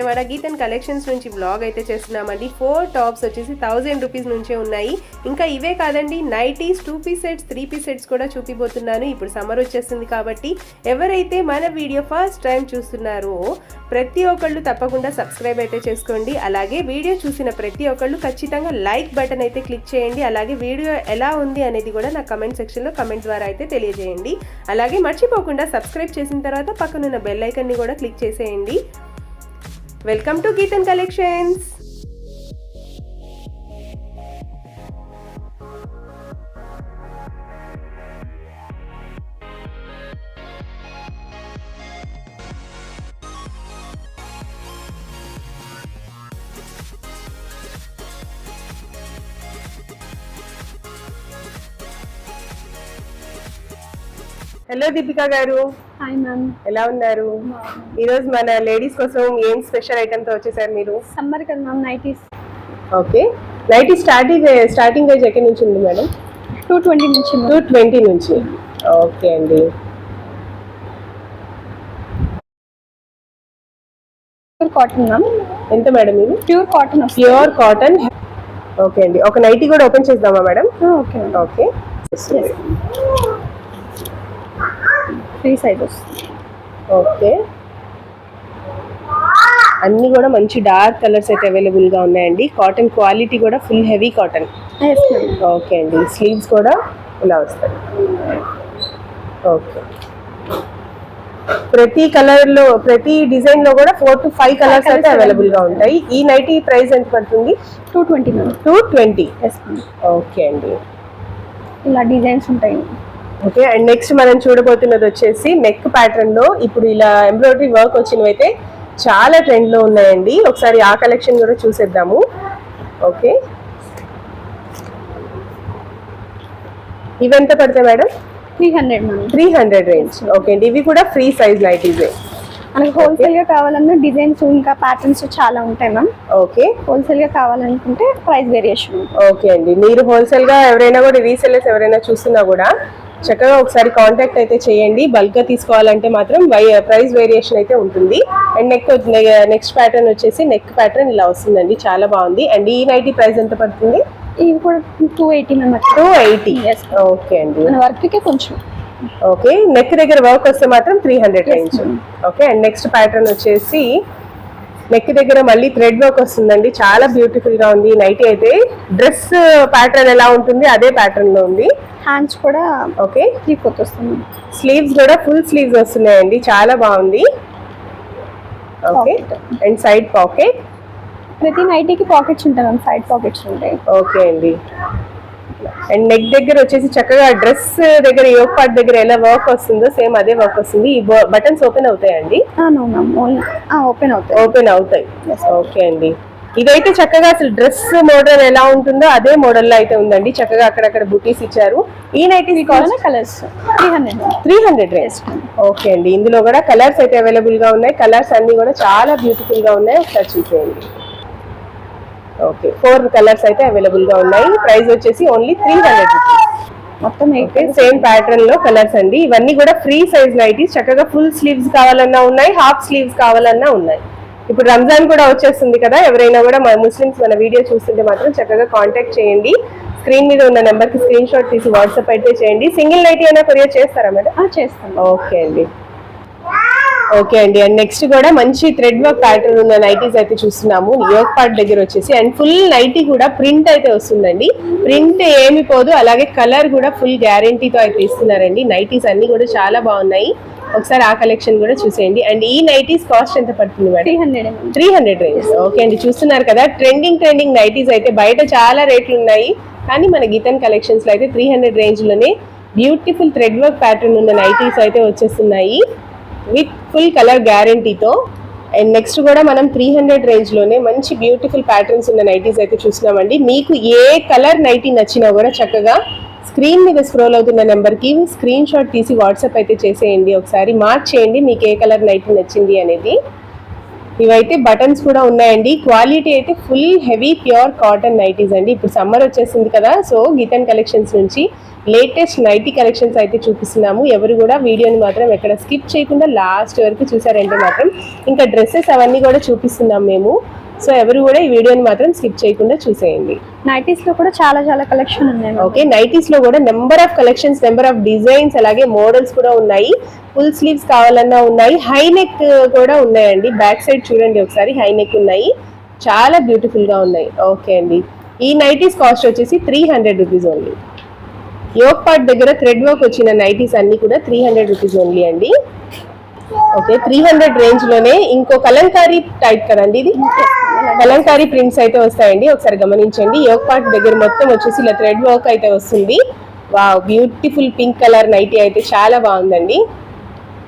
మన గీతన్ కలెక్షన్స్ నుంచి బ్లాగ్ అయితే చేస్తున్నామండి. 4 టాప్స్ వచ్చేసి 1000 రూపీస్ నుంచే ఉన్నాయి. ఇంకా ఇవే కాదండి, nighties 2 piece sets 3 piece sets కూడా చూపిపోతున్నాను. ఇప్పుడు సమ్మర్ వచ్చేస్తుంది కాబట్టి ఎవరైతే మన వీడియో ఫస్ట్ టైం చూస్తున్నారో ప్రతి ఒక్కళ్ళు తప్పకుండా సబ్స్క్రైబ్ అయితే చేసుకోండి. అలాగే వీడియో చూసిన ప్రతి ఒక్కళ్ళు ఖచ్చితంగా లైక్ బటన్ అయితే క్లిక్ చేయండి. అలాగే వీడియో ఎలా ఉంది అనేది కూడా నా కమెంట్ సెక్షన్లో కమెంట్ ద్వారా అయితే తెలియజేయండి. అలాగే మర్చిపోకుండా సబ్స్క్రైబ్ చేసిన తర్వాత పక్కనున్న బెల్ ఐకన్ని కూడా క్లిక్ చేసేయండి. Welcome to Geethan collections. Hello Deepika గారు. హాయ్ మ్యామ్, ఎలా ఉన్నారు? ఈరోజు మన లేడీస్ కోసం ఏం స్పెషల్ ఐటమ్ తో వచ్చేసారు మీరు? సమ్మర్ కదా ma'am, nighties. Okay, nighty starting age ఎక్కడి నుంచి ఉంది మేడం? 220 నుంచి. 220 నుంచి. ఓకే అండి. Pure cotton ma'am. ఎంత మేడం ఇది? Pure cotton. Pure cotton. Okay అండి, ఒక నైటీ కూడా ఓపెన్ చేద్దామా madam? Okay okay. Free sizes. Okay, అన్ని కూడా మంచి డార్క్ కలర్స్ అయితే అవైలబుల్ గా ఉన్నాయండి. కాటన్ క్వాలిటీ కూడా ఫుల్ హెవీ కాటన్. ఓకే అండి, స్లీవ్స్ కూడా ఇలా వస్తాయి. ఓకే, ప్రతి కలర్ లో ప్రతి డిజైన్ లో కూడా 4 to 5 కలర్స్ అయితే అవైలబుల్ గా ఉంటాయి. ఈ నైటీ ప్రైస్ ఎంత పడుతుంది? 220. 220. ఓకే అండి, ఇలా డిజైన్స్ ఉంటాయి. ఓకే, అండ్ నెక్స్ట్ మనం చూడబోతున్నది వచ్చేసి నెక్ ప్యాటర్న్ లో ఇప్పుడు ఇలా ఎంబ్రాయిడరీ వర్క్ వచ్చినవి అయితే చాలా ట్రెండ్ లో ఉన్నాయండి. ఒకసారి ఆ కలెక్షన్ కూడా చూసేద్దాము. ఓకే, ఇవి ఎంత పడతాయి మేడం? 300 మ్యామ్. 300 రేంజ్. ఓకే అండి, ఇవి కూడా ఫ్రీ సైజ్ నైటీసే. మనకి హోల్సేల్ గా కావాలన్నా డిజైన్స్ ఇంకా ప్యాటర్న్స్ చాలా ఉంటాయి మ్యామ్. ఓకే, హోల్సేల్ గా కావాలనుకుంటే ప్రైస్ వేరియేషన్. ఓకే అండి, మీరు హోల్సేల్ గా ఎవరైనా కూడా రీసెల్లర్స్ ఎవరైనా చూస్తున్నా కూడా చక్కగా ఒకసారి కాంటాక్ట్ అయితే చేయండి. బల్క్ గా తీసుకోవాలంటే మాత్రం ప్రైస్ వేరియేషన్ అయితే ఉంటుంది. అండ్ నెక్స్ట్ ప్యాటర్న్ వచ్చేసి నెక్ ప్యాటర్న్ ఇలా వస్తుందండి, చాలా బాగుంది. అండ్ ఈ నైటీ ప్రైస్ ఎంత పడుతుంది? ఇవి కూడా 280 మ్యామ్. 280. ఓకే అండి, వర్క్ కి కొంచెం. ఓకే, నెక్ దగ్గర వర్క్ వస్తే మాత్రం 300 range. Okay, and next pattern వచ్చేసి నెక్ దగ్గర మళ్ళీ థ్రెడ్ వర్క్ వస్తుందండి, చాలా బ్యూటిఫుల్ గా ఉంది. నైటీ అయితే డ్రెస్ ప్యాటర్న్ ఎలా ఉంటుంది అదే ప్యాటర్న్ లో ఉంది. హ్యాండ్స్ కూడా ఓకే, వస్తుంది. స్లీవ్స్ కూడా ఫుల్ స్లీవ్స్ వస్తున్నాయండి, చాలా బాగుంది. Okay, and side pocket. ప్రతి నైటీకి పాకెట్స్ ఉంటాయి మ్యామ్, సైడ్ పాకెట్స్ ఉంటాయి. ఓకే అండి, అండ్ నెక్ దగ్గర వచ్చేసి చక్కగా డ్రెస్ దగ్గర యోక్ పార్ట్ దగ్గర ఎలా వర్క్ వస్తుందో సేమ్ అదే వర్క్ వస్తుంది. ఈ బటన్స్ ఓపెన్ అవుతాయండి? ఓపెన్ అవుతాయి. ఓకే అండి, ఇదైతే చక్కగా అసలు డ్రెస్ మోడల్ ఎలా ఉంటుందో అదే మోడల్ లో అయితే ఉందండి. చక్కగా అక్కడక్కడ బుటీస్ ఇచ్చారు. ఈ నైటీ కలర్స్ 300 రేంజ్. ఓకే అండి, ఇందులో కూడా కలర్స్ అయితే అవైలబుల్ గా ఉన్నాయి. కలర్స్ అన్ని కూడా చాలా బ్యూటిఫుల్ గా ఉన్నాయి, ఒకసారి చూసేయండి. ఓకే, 4 కలర్స్ అయితే అవైలబుల్ గా ఉన్నాయి. ప్రైస్ వచ్చేసి ఓన్లీ 300 రూపీస్. మొత్తం సేమ్ ప్యాటర్న్ లో కలర్స్ అండి. ఇవన్నీ కూడా ఫ్రీ సైజ్ నైటీస్. చక్కగా ఫుల్ స్లీవ్స్ కావాలన్నా ఉన్నాయి, హాఫ్ స్లీవ్స్ కావాలన్నా ఉన్నాయి. ఇప్పుడు రంజాన్ కూడా వచ్చేస్తుంది కదా, ఎవరైనా కూడా ముస్లిమ్స్ మన వీడియో చూస్తుంటే మాత్రం చక్కగా కాంటాక్ట్ చేయండి. స్క్రీన్ మీద ఉన్న నెంబర్ కి స్క్రీన్ షాట్ తీసి వాట్సాప్ అయితే చేయండి. సింగిల్ నైటీ అయినా కొరియర్ చేస్తారా మేడం? చేస్తాం. ఓకే అండి. ఓకే అండి, అండ్ నెక్స్ట్ కూడా మంచి థ్రెడ్ వర్క్ ప్యాటర్న్ ఉన్న నైటీస్ అయితే చూస్తున్నాము. యోక్ పార్ట్ దగ్గర వచ్చేసి అండ్ ఫుల్ నైటీ కూడా ప్రింట్ అయితే వస్తుందండి. ప్రింట్ ఏమి పోదు, అలాగే కలర్ కూడా ఫుల్ గ్యారంటీతో అయితే ఇస్తున్నారండి. నైటీస్ అన్ని కూడా చాలా బాగున్నాయి, ఒకసారి ఆ కలెక్షన్ కూడా చూసేయండి. అండ్ ఈ నైటీస్ కాస్ట్ ఎంత పడుతుంది మేడం? 300 రేంజ్. ఓకే అండి, చూస్తున్నారు కదా ట్రెండింగ్ నైటీస్ అయితే బయట చాలా రేట్లు ఉన్నాయి, కానీ మన గీతన్ కలెక్షన్స్ లో అయితే 300 రేంజ్ లోనే బ్యూటిఫుల్ థ్రెడ్ వర్క్ ప్యాటర్న్ ఉన్న నైటీస్ అయితే వచ్చేస్తున్నాయి విత్ ఫుల్ కలర్ గ్యారంటీతో. అండ్ నెక్స్ట్ కూడా మనం 300 రేంజ్ లోనే మంచి బ్యూటిఫుల్ ప్యాటర్న్స్ ఉన్న నైటీస్ అయితే చూస్తున్నామండి. మీకు ఏ కలర్ నైటీ నచ్చినా కూడా చక్కగా స్క్రీన్ మీద స్క్రోల్ అవుతున్న నెంబర్ కి స్క్రీన్ షాట్ తీసి వాట్సాప్ అయితే చేసేయండి. ఒకసారి మార్క్ చేయండి మీకు ఏ కలర్ నైటీ నచ్చింది అనేది. ఇవైతే బటన్స్ కూడా ఉన్నాయండి. క్వాలిటీ అయితే full heavy pure cotton nighties అండి. ఇప్పుడు సమ్మర్ వచ్చేసింది కదా, సో గీతన్ కలెక్షన్స్ నుంచి లేటెస్ట్ నైటీ కలెక్షన్స్ అయితే చూపిస్తున్నాము. ఎవరు కూడా వీడియోని మాత్రం ఎక్కడ స్కిప్ చేయకుండా లాస్ట్ వరకు చూసారంటే మాత్రం ఇంకా డ్రెస్సెస్ అవన్నీ కూడా చూపిస్తున్నాం మేము. సో ఎవరు కూడా ఈ వీడియోని మాత్రం స్కిప్ చేయకుండా చూసేయండి. నైటీస్ లో కూడా చాలా చాలా కలెక్షన్ ఉన్నాయి. ఓకే, నైటీస్ లో కూడా number of collections, number of designs, అలాగే మోడల్స్ కూడా ఉన్నాయి. ఫుల్ స్లీవ్స్ కావాలన్నా ఉన్నాయి, హై నెక్ కూడా ఉన్నాయండి. బ్యాక్ సైడ్ చూడండి ఒకసారి, హై నెక్ ఉన్నాయి, చాలా బ్యూటిఫుల్ గా ఉన్నాయి. ఓకే అండి, ఈ నైటీస్ కాస్ట్ వచ్చేసి 300 రూపీస్ ఓన్లీ. యోక్ పార్ట్ దగ్గర థ్రెడ్ వర్క్ వచ్చిన నైటీస్ అన్ని కూడా 300 రూపీస్ ఓన్లీ అండి. ఓకే, 300 రేంజ్ లోనే ఇంకో కలంకారీ టైప్ కదండి, ఇది కలంకారీ ప్రింట్స్ అయితే వస్తాయండి. ఒకసారి గమనించండి, యోక్ పార్ట్ దగ్గర మొత్తం వచ్చేసి ఇలా థ్రెడ్ వర్క్ అయితే వస్తుంది. Wow, beautiful pink colour nighty అయితే చాలా బాగుందండి.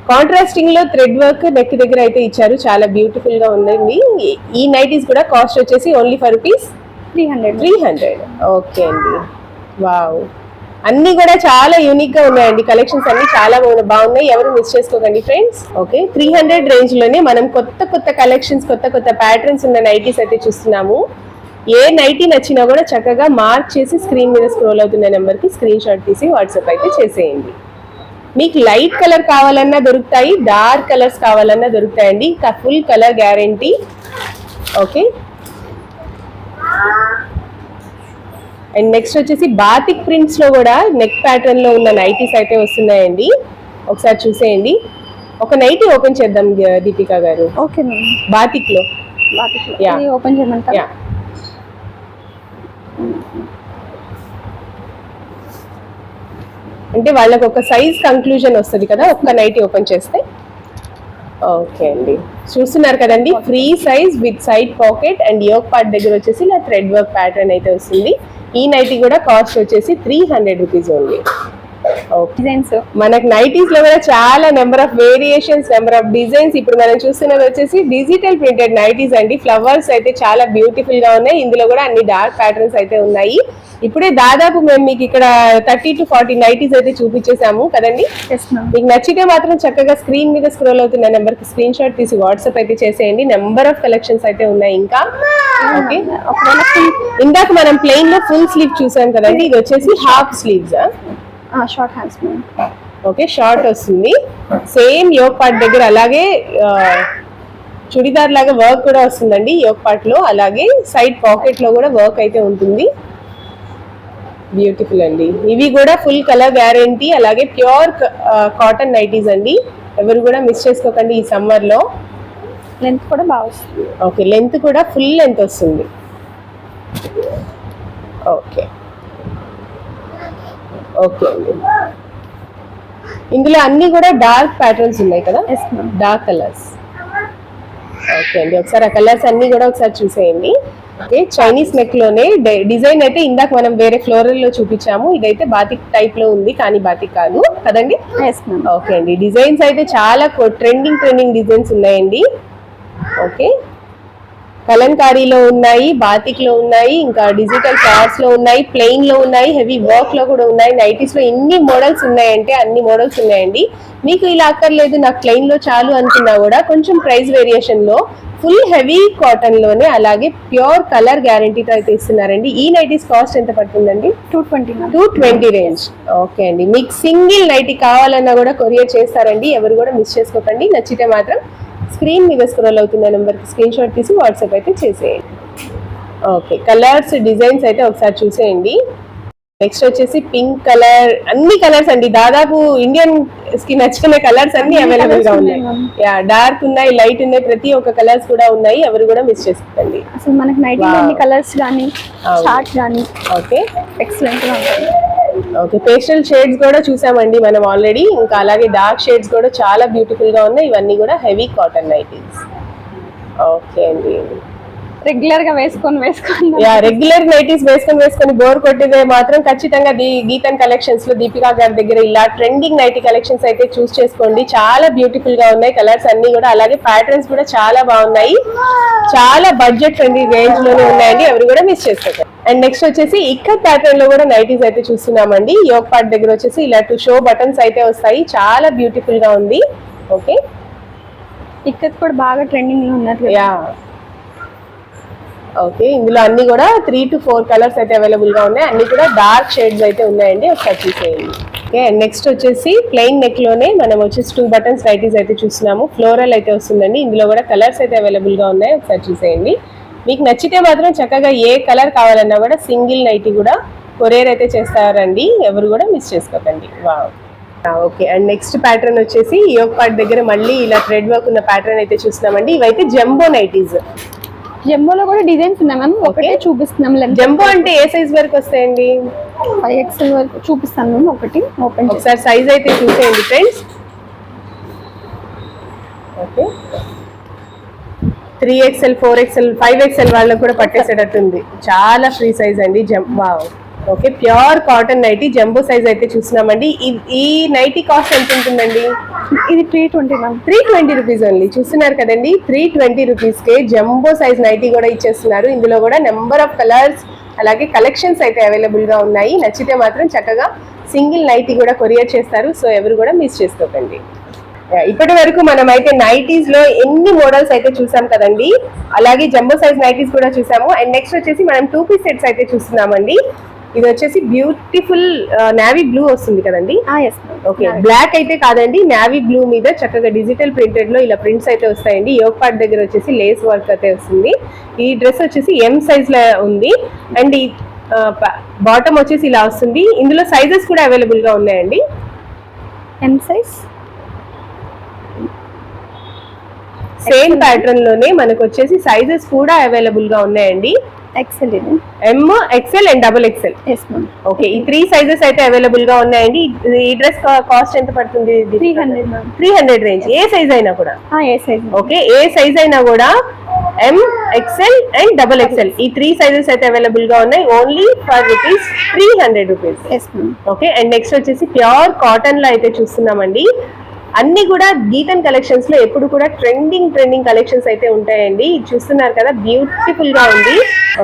కాంట్రాస్టింగ్ లో థ్రెడ్ వర్క్ నెక్ దగ్గర అయితే ఇచ్చారు, చాలా బ్యూటిఫుల్ గా ఉందండి. ఈ నైటీస్ కూడా కాస్ట్ వచ్చేసి ఓన్లీ ఫర్ రూపీస్ 300. ఓకే అండి, వావ్, అన్ని కూడా చాలా యూనిక్ గా ఉన్నాయండి. కలెక్షన్స్ అన్ని చాలా బాగున్నాయి, ఎవరు మిస్ చేసుకోకండి ఫ్రెండ్స్. ఓకే, 300 రేంజ్ లోనే మనం కొత్త కొత్త కలెక్షన్స్, కొత్త కొత్త ప్యాటర్న్స్ ఉన్న నైటీస్ అయితే చూస్తున్నాము. ఏ నైటీ నచ్చినా కూడా చక్కగా మార్క్ చేసి స్క్రీన్ మీద స్క్రోల్ అవుతున్న నెంబర్ కి స్క్రీన్ షాట్ తీసి వాట్సాప్ అయితే చేసేయండి. మీకు లైట్ కలర్ కావాలన్నా దొరుకుతాయి, డార్క్ కలర్స్ కావాలన్నా దొరుకుతాయండి. Full colour guarantee. Okay, and next వచ్చేసి బాతిక్ ప్రింట్స్ లో కూడా నెక్ ప్యాటర్న్ లో ఉన్న నైటీస్ అయితే వస్తున్నాయండి. ఒకసారి చూసేయండి. ఒక నైటీ ఓపెన్ చేద్దాం దీపికా గారు. ఓకే మ్యామ్, బాతిక్ లో ఓపెన్ చేయమంటారా? అంటే వాళ్ళకి ఒక సైజ్ కంక్లూజన్ వస్తుంది కదా ఒక్క నైటీ ఓపెన్ చేస్తే. ఓకే అండి, చూస్తున్నారు కదండి, free size with side pocket and yoke part దగ్గర వచ్చేసి ఇలా థ్రెడ్ వర్క్ ప్యాటర్న్ అయితే వస్తుంది. ఈ నైటీ కూడా కాస్ట్ వచ్చేసి 300 రూపీస్ ఓన్లీ. డిజైన్స్ మనకు నైటీస్ లో కూడా చాలా number of variations, number of designs. ఇప్పుడు మనం చూస్తున్నది వచ్చేసి డిజిటల్ ప్రింటెడ్ నైటీస్ అండి. ఫ్లవర్స్ అయితే చాలా బ్యూటిఫుల్ గా ఉన్నాయి. ఇందులో కూడా అన్ని డార్క్ ప్యాటర్న్స్ అయితే ఉన్నాయి. ఇప్పుడే దాదాపు మేము మీకు ఇక్కడ 30 to 40 నైటీస్ అయితే చూపించేసాము కదండి. మీకు నచ్చితే మాత్రం చక్కగా స్క్రీన్ మీద స్క్రోల్ అవుతున్న నెంబర్ కి స్క్రీన్ షాట్ తీసి వాట్సాప్ అయితే చేసేయండి. నెంబర్ ఆఫ్ కలెక్షన్స్ అయితే ఉన్నాయి ఇంకా. ఓకే, ఇందాక మనం ప్లెయిన్ లో ఫుల్ స్లీవ్ చూసాం కదండి, ఇది వచ్చేసి half sleeves, short hands. Okay, short వస్తుంది. సేమ్ యోక్ పార్ట్ దగ్గర అలాగే చుడిదార్ లాగా వర్క్ కూడా వస్తుందండి యోక్ పార్ట్ లో. అలాగే సైడ్ పాకెట్ లో కూడా వర్క్ అయితే ఉంటుంది. బ్యూటిఫుల్ అండి, ఇవి కూడా ఫుల్ కలర్ గ్యారంటీ, అలాగే ప్యూర్ కాటన్ నైటీస్ అండి. ఎవరు కూడా మిస్ చేసుకోకండి ఈ సమ్మర్ లో. లెంత్ కూడా బాగా వస్తుంది. ఓకే, లెంత్ కూడా ఫుల్ లెంత్ వస్తుంది. ఓకే ఓకే అండి, ఇందులో అన్ని కూడా డార్క్ ప్యాటర్న్స్ ఉన్నాయి కదా, డార్క్ కలర్స్. ఓకే అండి, ఒకసారి ఆ కలర్స్ అన్ని కూడా ఒకసారి చూసేయండి. ఓకే, చైనీస్ నెక్ లోనే డిజైన్ అయితే ఇందాక మనం వేరే ఫ్లోరల్ లో చూపించాము, ఇదైతే బాతిక్ టైప్ లో ఉంది కానీ బాతిక్ కాదు కదండి. ఓకే అండి, డిజైన్స్ అయితే చాలా ట్రెండింగ్ డిజైన్స్ ఉన్నాయండి. ఓకే, కలంకారీలో ఉన్నాయి, బాతిక్ లో ఉన్నాయి, ఇంకా డిజిటల్ ఫ్లవర్స్ లో ఉన్నాయి, ప్లెయిన్ లో ఉన్నాయి, హెవీ వర్క్ లో కూడా ఉన్నాయి. నైటీస్ లో ఎన్ని మోడల్స్ ఉన్నాయంటే అన్ని మోడల్స్ ఉన్నాయండి. మీకు ఇలా అక్కర్లేదు, నాకు ప్లెయిన్ లో చాలు అనుకున్నా కూడా కొంచెం ప్రైస్ వేరియేషన్ లో ఫుల్ హెవీ కాటన్ లోనే అలాగే ప్యూర్ కలర్ గ్యారంటీతో అయితే ఇస్తున్నారండి. ఈ నైటీస్ కాస్ట్ ఎంత పడుతుందండి? 220 రేంజ్. ఓకే అండి, మీకు సింగిల్ నైటీ కావాలన్నా కూడా కొరియర్ చేస్తారండి. ఎవరు కూడా మిస్ చేసుకోకండి. నచ్చితే మాత్రం స్క్రీన్ మీద స్క్రోల్ అవుతున్న నెంబర్కి స్క్రీన్ షాట్ తీసి వాట్సాప్ అయితే చేసేయండి. ఓకే, కలర్స్ డిజైన్స్ అయితే ఒకసారి చూసేయండి. నెక్స్ట్ వచ్చేసి పింక్ కలర్, అన్ని కలర్స్ అండి, దాదాపు ఇండియన్ కి నచ్చిన కలర్స్ అన్ని అవైలబుల్ గా ఉన్నాయి. డార్క్ ఉన్నాయి, లైట్ ఉన్నాయి, ప్రతి ఒక్క కలర్స్ కూడా ఉన్నాయి. ఎవరు కూడా మిస్ చేసుకోండి. అసలు మనకి నైట్ కలర్స్ గానీ చార్ట్ గానీ ఓకే ఎక్సలెంట్ గా ఉంటాయి. ఓకే, పేస్టల్ షేడ్స్ కూడా చూసామండి మనం ఆల్రెడీ. ఇంకా అలాగే డార్క్ షేడ్స్ కూడా చాలా బ్యూటిఫుల్ గా ఉన్నాయి. ఇవన్నీ కూడా హెవీ కాటన్ నైటీస్. ఓకే అండి, రెగ్యులర్ గా వేసుకొని రెగ్యులర్ నైటీస్ వేసుకొని బోర్ కొట్టితే మాత్రం ఖచ్చితంగా గీతన్ కలెక్షన్స్ లో దీపికా గారి దగ్గర ఇలా ట్రెండింగ్ నైటీ కలెక్షన్స్ అయితే చూస్ చేసుకోండి. చాలా బ్యూటిఫుల్ గా ఉన్నాయి కలర్స్ అన్ని కూడా, అలాగే ప్యాటర్న్స్ కూడా చాలా బాగున్నాయి. చాలా బడ్జెట్ ఫ్రెండ్లీ రేంజ్ లోనే ఉన్నాయండి. ఎవరు కూడా మిస్ చేసుకోండి. అండ్ నెక్స్ట్ వచ్చేసి ఇక్కత్ ప్యాటర్న్ లో కూడా నైటీస్ అయితే చూస్తున్నామండి. యోక్ పార్ట్ దగ్గర వచ్చేసి ఇలా 2 షో బటన్స్ అయితే వస్తాయి. చాలా బ్యూటిఫుల్ గా ఉంది. ఓకే, ఇక్కడ కూడా బాగా ట్రెండింగ్ లో ఉన్నారు కదా. యా ఓకే, ఇందులో అన్ని కూడా 3 to 4 కలర్స్ అయితే అవైలబుల్ గా ఉన్నాయి. అన్ని కూడా డార్క్ షేడ్స్ అయితే ఉన్నాయండి, ఒకసారి చూసేయండి. ఓకే, అండ్ నెక్స్ట్ వచ్చేసి ప్లెయిన్ నెక్ లోనే మనం వచ్చేసి 2 buttons నైటీస్ అయితే చూస్తున్నాము. ఫ్లోరల్ అయితే వస్తుందండి. ఇందులో కూడా కలర్స్ అయితే అవైలబుల్ గా ఉన్నాయి, ఒకసారి చూసేయండి. మీకు నచ్చితే మాత్రం చక్కగా ఏ కలర్ కావాలన్నా కూడా సింగిల్ నైటీ కూడా కొరియర్ అయితే చేస్తారండి, ఎవరు కూడా మిస్ చేసుకోకండి. Wow. Okay, and next pattern వచ్చేసి యోగ్ పార్ట్ దగ్గర మళ్ళీ ఇలా థ్రెడ్ వర్క్ ఉన్న ప్యాటర్న్ అయితే చూస్తున్నామండి. ఇవైతే జంబో నైటీస్. జంబోలో కూడా డిజైన్స్ ఉన్నాయి మ్యామ్, ఒకటే చూపిస్తున్నాం. జంబో అంటే ఏ సైజ్ వరకు వస్తాయండి? 5XL వరకు చూపిస్తాను మ్యామ్. ఒకటి ఓపెన్ ఒకసారి సైజ్ అయితే చూసేయండి friends. Okay, 3XL 4XL 5XL వాళ్ళకు కూడా పట్టేసేటట్టుంది. చాలా ఫ్రీ సైజ్ అండి. Wow. Okay, pure cotton nightie jumbo size అయితే చూస్తున్నామండి. ఈ నైటీ కాస్ట్ ఎంత ఉంటుందండి? ఇది 320 మ్యామ్. 320 rupees only. చూస్తున్నారు కదండి, 320 రూపీస్ కే జంబో సైజ్ నైటీ కూడా ఇచ్చేస్తున్నారు. ఇందులో కూడా నెంబర్ ఆఫ్ కలర్స్ అలాగే కలెక్షన్స్ అయితే అవైలబుల్ గా ఉన్నాయి. నచ్చితే మాత్రం చక్కగా సింగిల్ నైటీ కూడా కొరియర్ చేస్తారు, సో ఎవరు కూడా మిస్ చేసుకోకండి. ఇప్పటి వరకు మనం అయితే నైటీస్ లో ఎన్ని మోడల్స్ అయితే చూసాం కదండి, అలాగే జంబో సైజ్ నైటీస్ కూడా చూసాము. అండ్ నెక్స్ట్ వచ్చేసి మనం 2 piece సెట్స్ అయితే చూస్తున్నామండి. ఇది వచ్చేసి బ్యూటిఫుల్ నావీ బ్లూ వస్తుంది కదండి. ఓకే, బ్లాక్ అయితే కాదండి, నావీ బ్లూ మీద చక్కగా డిజిటల్ ప్రింటెడ్ లో ఇలా ప్రింట్స్ అయితే వస్తాయండి. యోగ్ పార్ట్ దగ్గర వచ్చేసి లేస్ వర్క్ అయితే వస్తుంది. ఈ డ్రెస్ వచ్చేసి M సైజ్ లో ఉంది. అండ్ ఈ బాటమ్ వచ్చేసి ఇలా వస్తుంది. ఇందులో సైజెస్ కూడా అవైలబుల్ గా ఉన్నాయండి. M సైజ్ సేమ్ ప్యాటర్న్ లోనే మనకు వచ్చేసి సైజెస్ కూడా అవైలబుల్ గా ఉన్నాయండి. XL ఇది M, XL and XXL. Yes ma'am. Okay, ఈ 3 సైజెస్ అయితే అవైలబుల్ గా ఉన్నాయండి. ఈ డ్రెస్ కాస్ట్ ఎంత పడుతుంది? 300 మ్యామ్. 300 రేంజ్. ఏ సైజ్ అయినా కూడా? ఏ సైజ్. ఓకే, ఏ సైజ్ అయినా కూడా M, XL అండ్ XXL ఈ 3 సైజెస్ అయితే అవైలబుల్ గా ఉన్నాయి. Only for rupees 300 rupees. Yes ma'am. Okay, and next వచ్చేసి ప్యూర్ కాటన్ లో అయితే చూస్తున్నామండి. అన్ని కూడా గీతన్ కలెక్షన్స్ లో ఎప్పుడు కూడా ట్రెండింగ్ కలెక్షన్స్ అయితే ఉంటాయండి. చూస్తున్నారు కదా, బ్యూటిఫుల్ గా ఉంది.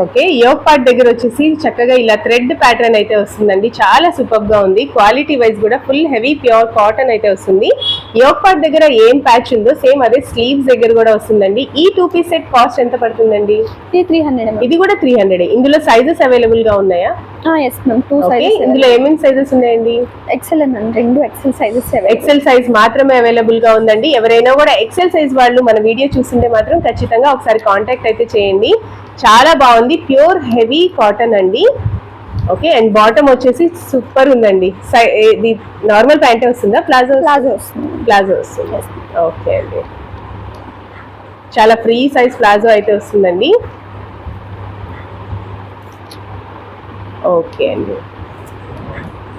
ఓకే, యోగ్ పార్ట్ దగ్గర వచ్చేసి చక్కగా ఇలా థ్రెడ్ ప్యాటర్న్ అయితే వస్తుందండి. చాలా సూపర్ గా ఉంది. క్వాలిటీ వైజ్ కూడా ఫుల్ హెవీ ప్యూర్ కాటన్ అయితే వస్తుంది. యోగ్ పార్ట్ దగ్గర ఏం ప్యాచ్ ఉందో సేమ్ అదే స్లీవ్స్ దగ్గర కూడా వస్తుందండి. ఈ 2 piece సెట్ కాస్ట్ ఎంత పడుతుందండి? ఇది 300. ఇది కూడా 300. ఇందులో సైజెస్ అవైలబుల్ గా ఉన్నాయా? Yes ma'am. 2 సైజెస్. ఇందులో ఏమేమి సైజెస్ ఉన్నాయండి? XL ma'am. 2 XL sizes. XL size మాత్రమే అవైలబుల్ గా ఉందండి. ఎవరైనా కూడా XL సైజ్ వాళ్ళు మన వీడియో చూస్తుంటే మాత్రం ఖచ్చితంగా ఒకసారి కాంటాక్ట్ అయితే చేయండి. చాలా బాగుంది, ప్యూర్ హెవీ కాటన్ అండి. ఓకే, అండ్ బాటమ్ వచ్చేసి సూపర్ ఉందండి. ఇది నార్మల్ ప్యాంటే వస్తుందా? ప్లాజో వస్తుంది. ప్లాజో వస్తుంది. ఓకే అండి, చాలా ఫ్రీ సైజ్ ప్లాజో అయితే వస్తుందండి. ఓకే అండి,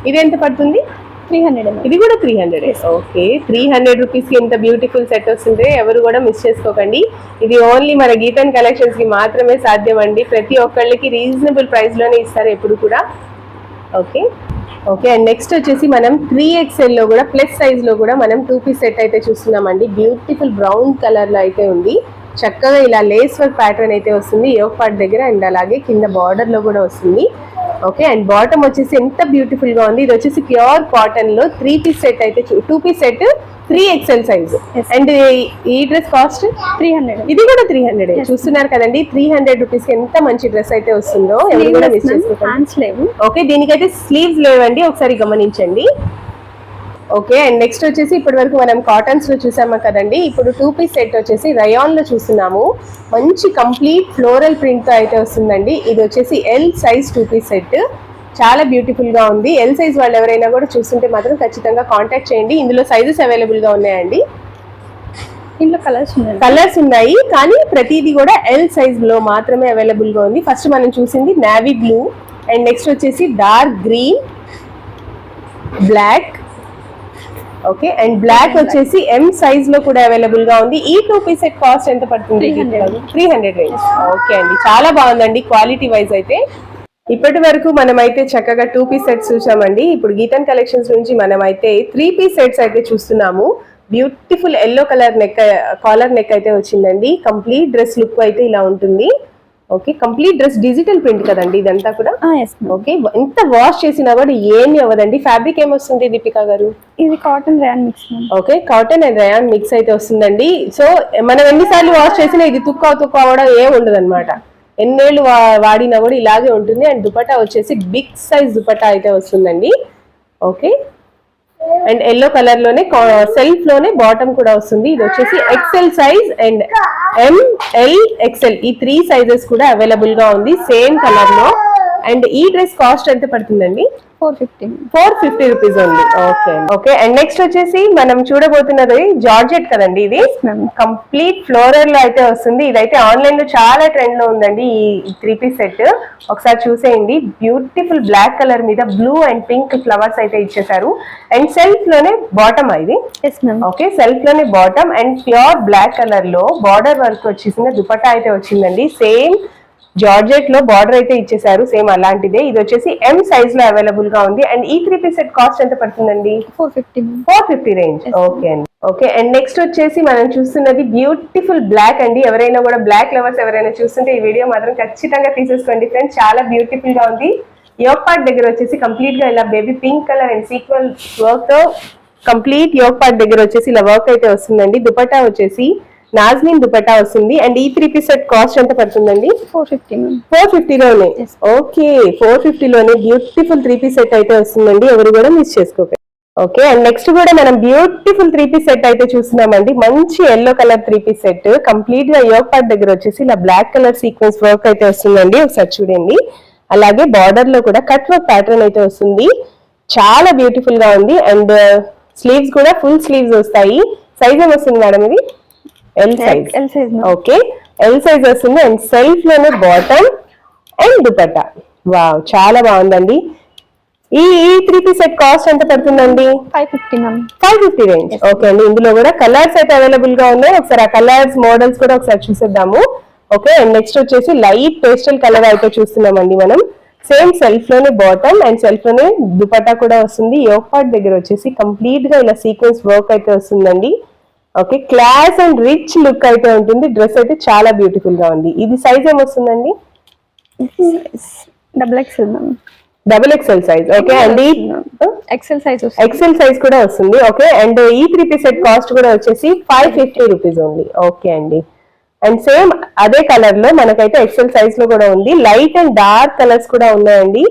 ఇది ఎంత పడుతుంది? 300. ఇది కూడా 300. ఓకే, 300 రూపీస్ కి ఎంత బ్యూటిఫుల్ సెట్ వస్తుంది, ఎవరు కూడా మిస్ చేసుకోకండి. ఇది ఓన్లీ మన గీతన్ కలెక్షన్స్ కి మాత్రమే సాధ్యం అండి. ప్రతి ఒక్కళ్ళకి రీజనబుల్ ప్రైస్ లోనే ఇస్తారు ఎప్పుడు కూడా. ఓకే ఓకే, అండ్ నెక్స్ట్ వచ్చేసి మనం 3XL లో కూడా ప్లస్ సైజ్ లో కూడా మనం 2 piece సెట్ అయితే చూస్తున్నామండి. బ్యూటిఫుల్ బ్రౌన్ కలర్ లో అయితే ఉంది. చక్కగా ఇలా లేస్ వర్క్ ప్యాటర్న్ అయితే వస్తుంది యోగ్ పార్ట్ దగ్గర, అండ్ అలాగే కింద బార్డర్ లో కూడా వస్తుంది. ఓకే, అండ్ బాటమ్ వచ్చేసి ఎంత బ్యూటిఫుల్ గా ఉంది. ఇది వచ్చేసి ప్యూర్ కాటన్ లో 3 piece సెట్ అయితే 2 piece set 3XL size. And ఈ డ్రెస్ కాస్ట్ 300. ఇది కూడా 300. చూస్తున్నారు కదండి, 300 రూపీస్ కి ఎంత మంచి డ్రెస్ అయితే వస్తుందో, ఎవరు కూడా మిస్ చేసుకోకండి. ఓకే, దీనికైతే స్లీవ్స్ లేవండి, ఒకసారి గమనించండి. ఓకే, అండ్ నెక్స్ట్ వచ్చేసి ఇప్పటి వరకు మనం కాటన్స్ లో చూసాము కదండి. ఇప్పుడు 2 piece సెట్ వచ్చేసి రయాన్ లో చూస్తున్నాము. మంచి కంప్లీట్ ఫ్లోరల్ ప్రింట్ తో అయితే వస్తుందండి. ఇది వచ్చేసి L సైజ్ 2 piece సెట్. చాలా బ్యూటిఫుల్ గా ఉంది. L సైజ్ వాళ్ళు ఎవరైనా కూడా చూస్తుంటే మాత్రం ఖచ్చితంగా కాంటాక్ట్ చేయండి. ఇందులో సైజెస్ అవైలబుల్ గా ఉన్నాయండి. ఇందులో కలర్స్ ఉన్నాయి, కానీ ప్రతిదీ కూడా L సైజ్ లో మాత్రమే అవైలబుల్ గా ఉంది. ఫస్ట్ మనం చూసింది నావీ బ్లూ, అండ్ నెక్స్ట్ వచ్చేసి dark green, black. Okay, and black వచ్చేసి M సైజ్ లో కూడా అవైలబుల్ గా ఉంది. ఈ 2 piece సెట్ కాస్ట్ ఎంత పడుతుంది? 300 రేంజ్. ఓకే అండి, చాలా బాగుందండి క్వాలిటీ వైజ్ అయితే. ఇప్పటి వరకు మనం అయితే చక్కగా 2 piece సెట్స్ చూసామండి. ఇప్పుడు గీతన్ కలెక్షన్స్ నుంచి మనం అయితే 3 piece సెట్స్ అయితే చూస్తున్నాము. Beautiful yellow colour neck, collar neck అయితే వచ్చిందండి. కంప్లీట్ డ్రెస్ లుక్ అయితే ఇలా ఉంటుంది. Okay, complete dress digital print కదండి ఇదంతా కూడా. Yes ma'am. ఓకే, ఎంత వాష్ చేసినా కూడా ఏమి అవ్వదండి. ఫ్యాబ్రిక్ ఏమొస్తుంది దీపికా గారు? ఇది cotton rayon mix ma'am. Okay, cotton and rayon mix అయితే వస్తుందండి. సో మనం ఎన్నిసార్లు వాష్ చేసినా ఇది తుక్కు అవ్వడం ఏం ఉండదు అనమాట. ఎన్నేళ్ళు వాడినా కూడా ఇలాగే ఉంటుంది. అండ్ దుపట్టా వచ్చేసి బిగ్ సైజ్ దుపట్టా అయితే వస్తుందండి. ఓకే, అండ్ ఎల్లో కలర్ లోనే సెల్ఫ్ లోనే బాటమ్ కూడా వస్తుంది. ఇది వచ్చేసి XL size and ML XL ఈ 3 సైజెస్ కూడా అవైలబుల్ గా ఉంది సేమ్ కలర్ లో. అండ్ ఈ డ్రెస్ కాస్ట్ ఎంత పడుతుందండి? 450 రూపీస్ ఉంది. ఓకే ఓకే, అండ్ నెక్స్ట్ వచ్చేసి మనం చూడబోతున్నది జార్జెట్ కదండి. ఇది కంప్లీట్ ఫ్లోరల్ లో అయితే వస్తుంది. ఇదైతే ఆన్లైన్ లో చాలా ట్రెండ్ లో ఉందండి ఈ 3 పీస్ సెట్. ఒకసారి చూసేయండి. బ్యూటిఫుల్ బ్లాక్ కలర్ మీద బ్లూ అండ్ పింక్ ఫ్లవర్స్ అయితే ఇచ్చేసారు. అండ్ సెల్ఫ్ లోనే బాటమ్ ఇది. ఓకే, సెల్ఫ్ లోనే bottom and pure black colour లో బార్డర్ వర్క్ వచ్చేసిన దుపట్టా అయితే వచ్చిందండి. సేమ్ జార్జెట్ లో బార్డర్ అయితే ఇచ్చేసారు సేమ్ అలాంటిదే. ఇది వచ్చేసి M సైజ్ లో అవైలబుల్ గా ఉంది. అండ్ ఈ 3 పీస్ సెట్ కాస్ట్ ఎంత పడుతుందండి? 450 రేంజ్. ఓకే అండి. ఓకే, అండ్ నెక్స్ట్ వచ్చేసి మనం చూస్తున్నది బ్యూటిఫుల్ బ్లాక్ అండి. ఎవరైనా కూడా బ్లాక్ లవర్స్ ఎవరైనా చూస్తుంటే ఈ వీడియో మాత్రం ఖచ్చితంగా తీసేసుకోండి ఫ్రెండ్స్. చాలా బ్యూటిఫుల్ గా ఉంది. యోక్ పార్ట్ దగ్గర వచ్చేసి కంప్లీట్ గా ఇలా baby pink colour and sequel work తో కంప్లీట్ యోక్ పార్ట్ దగ్గర వచ్చేసి ఇలా వర్క్ అయితే వస్తుందండి. దుపట్టా వచ్చేసి నాజ్మిన్ దుపట్టా వస్తుంది. అండ్ ఈ 3 పీస్ సెట్ కాస్ట్ ఎంత పడుతుందండి? 450 లోనే. ఓకే, 450 లోనే బ్యూటిఫుల్ 3 పీస్ సెట్ అయితే వస్తుందండి. ఎవరు కూడా మిస్ చేసుకోకండి. ఓకే, అండ్ నెక్స్ట్ కూడా మనం బ్యూటిఫుల్ 3 పీస్ సెట్ అయితే చూస్తున్నామండి. మంచి yellow colour 3 piece set complete గా యోక్ పార్ట్ దగ్గర వచ్చేసి ఇలా బ్లాక్ కలర్ సీక్వెన్స్ వర్క్ అయితే వస్తుందండి. ఒకసారి చూడండి. అలాగే బార్డర్ లో కూడా కట్ వర్క్ ప్యాటర్న్ అయితే వస్తుంది. చాలా బ్యూటిఫుల్ గా ఉంది. అండ్ స్లీవ్స్ కూడా ఫుల్ స్లీవ్స్ వస్తాయి. సైజ్ ఏం వస్తుంది మేడం ఇది? L size. Okay, L size వస్తుంది. అండ్ సెల్ఫ్ లోనే బాటమ్ అండ్ దుపట్టా. వావ్, చాలా బాగుందండి. ఈ 3 పీస్ సెట్ కాస్ట్ ఎంత పడుతుందండి? 550 రేంజ్. ఓకే అండి. ఇందులో కూడా కలర్స్ అయితే అవైలబుల్ గా ఉన్నాయి. ఒకసారి ఆ కలర్స్ మోడల్స్ కూడా ఒకసారి చూసేద్దాము. ఓకే, అండ్ నెక్స్ట్ వచ్చేసి లైట్ పేస్టల్ కలర్ అయితే చూస్తున్నామండి మనం. సేమ్ సెల్ఫ్ లోనే బాటమ్ అండ్ సెల్ఫ్ లోనే దుపట్టా కూడా వస్తుంది. యోక్ పార్ట్ దగ్గర వచ్చేసి కంప్లీట్ గా ఇలా సీక్వెన్స్ వర్క్ అయితే వస్తుందండి. Okay, class and rich look అయితే ఉంటుంది. డ్రెస్ అయితే చాలా బ్యూటిఫుల్ గా ఉంది. ఇది సైజ్ ఏమొస్తుందండి? Double XL size. ఓకే అండి, ఎక్స్ఎల్ సైజ్ కూడా వస్తుంది. ఓకే, అండ్ ఈ 3 పీస్ సెట్ కాస్ట్ కూడా వచ్చేసి 550 రూపీస్ ఓన్లీ. ఓకే అండి. అండ్ సేమ్ అదే కలర్ లో మనకైతే ఎక్స్ఎల్ సైజ్ లో కూడా ఉంది. లైట్ అండ్ డార్క్ కలర్స్ కూడా ఉన్నాయండి.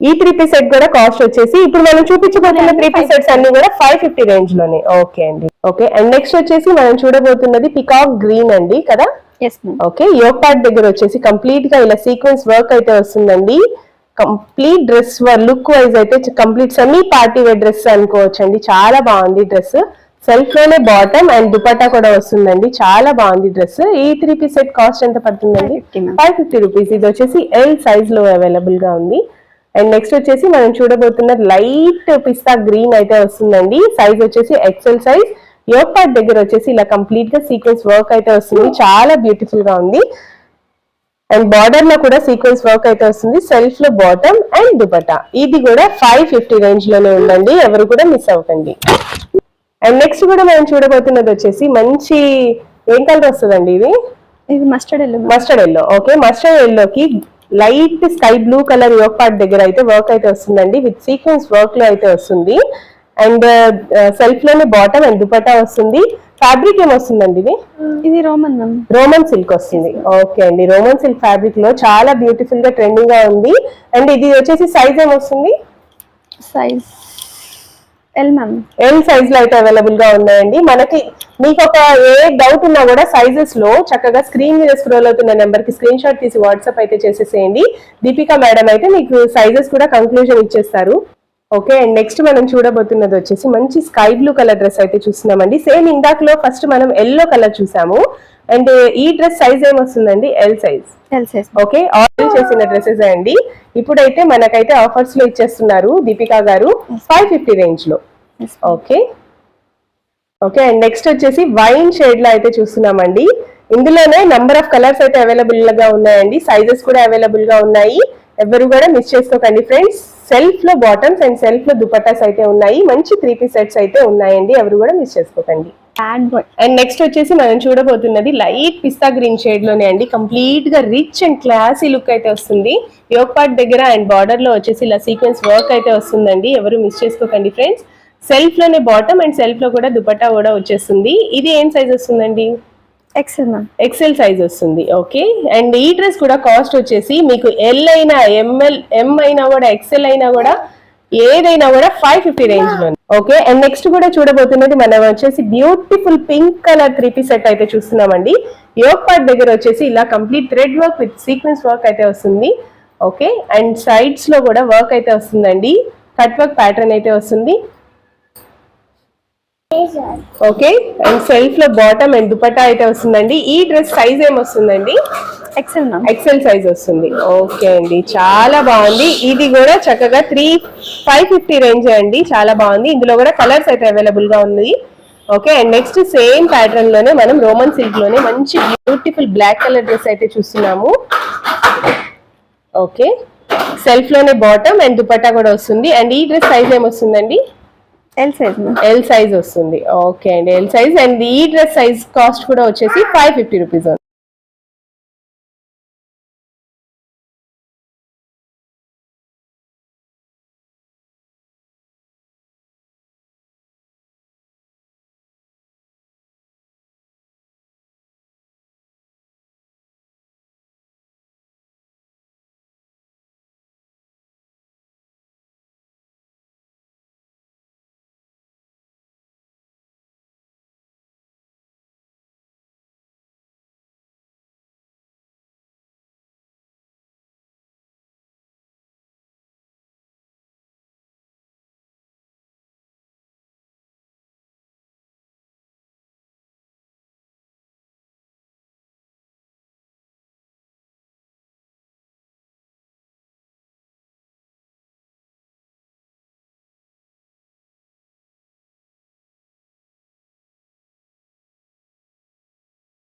ఈ 3 పీస్ సెట్ కూడా కాస్ట్ వచ్చేసి ఇప్పుడు మనం చూపించబోతున్న 3 పీస్ సెట్స్ అన్ని కూడా 550 రేంజ్ లోనే. ఓకే అండి. ఓకే, అండ్ నెక్స్ట్ వచ్చేసి మనం చూడబోతున్నది పికాక్ గ్రీన్ అండి కదా. ఓకే, యోక్ పార్ట్ దగ్గర వచ్చేసి కంప్లీట్ గా ఇలా సీక్వెన్స్ వర్క్ అయితే వస్తుందండి. కంప్లీట్ డ్రెస్ లుక్ వైజ్ అయితే complete semi party wear dress అనుకోవచ్చు అండి. చాలా బాగుంది డ్రెస్. సెల్ఫ్ లోనే బాటమ్ అండ్ దుపట్టా కూడా వస్తుందండి. చాలా బాగుంది డ్రెస్. ఈ 3 పీస్ సెట్ కాస్ట్ ఎంత పడుతుందండి? 550 రూపీస్. ఇది వచ్చేసి L సైజ్ లో అవైలబుల్ గా ఉంది. అండ్ నెక్స్ట్ వచ్చేసి మనం చూడబోతున్న లైట్ పిస్తా గ్రీన్ అయితే వస్తుందండి. సైజ్ వచ్చేసి ఎక్సెల్ సైజ్. యోక్ పార్ట్ దగ్గర వచ్చేసి ఇలా కంప్లీట్ గా సీక్వెన్స్ వర్క్ అయితే వస్తుంది. చాలా బ్యూటిఫుల్ గా ఉంది. అండ్ బార్డర్ లో కూడా సీక్వెన్స్ వర్క్ అయితే వస్తుంది. సెల్ఫ్ లో బాటమ్ అండ్ దుపట్టా. ఇది కూడా 550 రేంజ్ లోనే ఉందండి. ఎవరు కూడా మిస్ అవ్వకండి. అండ్ నెక్స్ట్ కూడా మనం చూడబోతున్నది వచ్చేసి మంచి ఏం కలర్ వస్తుందండి? ఇది మస్టర్డ్ ఎల్లో. ఓకే, మస్టర్డ్ ఎల్లోకి light sky blue colour yoke part దగ్గర అయితే వర్క్ అయితే వస్తుందండి. విత్ సీక్వెన్స్ వర్క్ లో అయితే వస్తుంది. అండ్ సెల్ఫ్ లోనే బాటమ్ అండ్ దుపట్టా వస్తుంది. ఫ్యాబ్రిక్ ఏమొస్తుందండి? ఇది రోమన్ సిల్క్ వస్తుంది. ఓకే అండి, రోమన్ సిల్క్ ఫ్యాబ్రిక్ లో చాలా బ్యూటిఫుల్ గా ట్రెండింగ్ గా ఉంది. అండ్ ఇది వచ్చేసి సైజ్ ఏమొస్తుంది? L సైజ్ లో అయితే అవైలబుల్ గా ఉన్నాయండి. మనకి మీకు ఒక ఏ డౌట్ ఉన్నా కూడా సైజెస్ లో చక్కగా స్క్రీన్ మీద స్క్రోల్ అవుతున్న నెంబర్ కి స్క్రీన్ షాట్ తీసి వాట్సాప్ అయితే చేసేసేయండి. దీపికా మేడం అయితే మీకు సైజెస్ కూడా కంక్లూజన్ ఇచ్చేస్తారు. ఓకే, అండ్ నెక్స్ట్ మనం చూడబోతున్నది వచ్చేసి మంచి స్కై బ్లూ కలర్ డ్రెస్ అయితే చూస్తున్నామండి. సేమ్ ఇందాకలో ఫస్ట్ మనం ఎల్లో కలర్ చూసాము. అండ్ ఈ డ్రెస్ సైజ్ ఏమొస్తుందండి? L size. ఓకే, ఆర్డర్ చేసిన డ్రెస్సెస్ అండి. ఇప్పుడైతే మనకైతే ఆఫర్స్ లో ఇచ్చేస్తున్నారు దీపికా గారు 550 రేంజ్ లో. ఓకే ఓకే, అండ్ నెక్స్ట్ వచ్చేసి వైన్ షేడ్ లో అయితే చూస్తున్నామండి. ఇందులోనే నంబర్ ఆఫ్ కలర్స్ అయితే అవైలబుల్ గా ఉన్నాయండి. సైజెస్ కూడా అవైలబుల్ గా ఉన్నాయి. ఎవరు కూడా మిస్ చేసుకోకండి ఫ్రెండ్స్. సెల్ఫ్ లో బాటమ్స్ అండ్ సెల్ఫ్ లో దుపట్టాస్ అయితే ఉన్నాయి. మంచి 3 పీస్ సెట్స్ అయితే ఉన్నాయండి. ఎవరు కూడా మిస్ చేసుకోకండి. Bad boy. అండ్ నెక్స్ట్ వచ్చేసి మనం చూడబోతున్నది లైట్ పిస్తా గ్రీన్ షేడ్ లోనే అండి. కంప్లీట్ గా రిచ్ అండ్ క్లాసీ లుక్ అయితే వస్తుంది. యోక్ పార్ట్ దగ్గర అండ్ బార్డర్ లో వచ్చేసి ఇలా సీక్వెన్స్ వర్క్ అయితే వస్తుందండి. ఎవరు మిస్ చేసుకోకండి ఫ్రెండ్స్. సెల్ఫ్ లోనే బాటమ్ అండ్ సెల్ఫ్ లో కూడా దుపట్టా కూడా వచ్చేస్తుంది. ఇది ఏం సైజ్ వస్తుందండి? XL ma'am. ఎక్సెల్ సైజ్ వస్తుంది. ఓకే. అండ్ ఈ డ్రెస్ కూడా కాస్ట్ వచ్చేసి మీకు ఎల్ అయినా ఎం అయినా కూడా ఎక్సెల్ అయినా కూడా ఏదైనా కూడా 550 రేంజ్ లో. ఓకే. అండ్ నెక్స్ట్ కూడా చూడబోతున్నది మనం వచ్చేసి beautiful pink colour 3-piece set అయితే చూస్తున్నామండి. యోక్ పార్ట్ దగ్గర వచ్చేసి ఇలా complete thread work with sequence work అయితే వస్తుంది. ఓకే. అండ్ సైడ్స్ లో కూడా వర్క్ అయితే వస్తుందండి. కట్ వర్క్ ప్యాటర్న్ అయితే వస్తుంది. ఓకే. అండ్ సెల్ఫ్ లో బాటమ్ అండ్ దుపట్టా అయితే వస్తుందండి. ఈ డ్రెస్ సైజ్ ఏం వస్తుందండి? XL ma'am. ఎక్సెల్ సైజ్ వస్తుంది. ఓకే అండి, చాలా బాగుంది. ఇది కూడా చక్కగా 550 రేంజ్ అండి. చాలా బాగుంది. ఇందులో కూడా కలర్స్ అయితే అవైలబుల్ గా ఉంది. Okay. And next same pattern లోనే మనం రోమన్ సిల్క్ లోనే మంచి బ్యూటిఫుల్ బ్లాక్ కలర్ డ్రెస్ అయితే చూస్తున్నాము. ఓకే. సెల్ఫ్ లోనే బాటమ్ అండ్ దుపట్టా కూడా వస్తుంది. అండ్ ఈ డ్రెస్ సైజ్ ఏం వస్తుందండి? L size ma'am. L size వస్తుంది. ఓకే అండి, ఎల్ సైజ్. అండ్ ఈ డ్రెస్ సైజ్ కాస్ట్ కూడా వచ్చేసి 550 రూపీస్.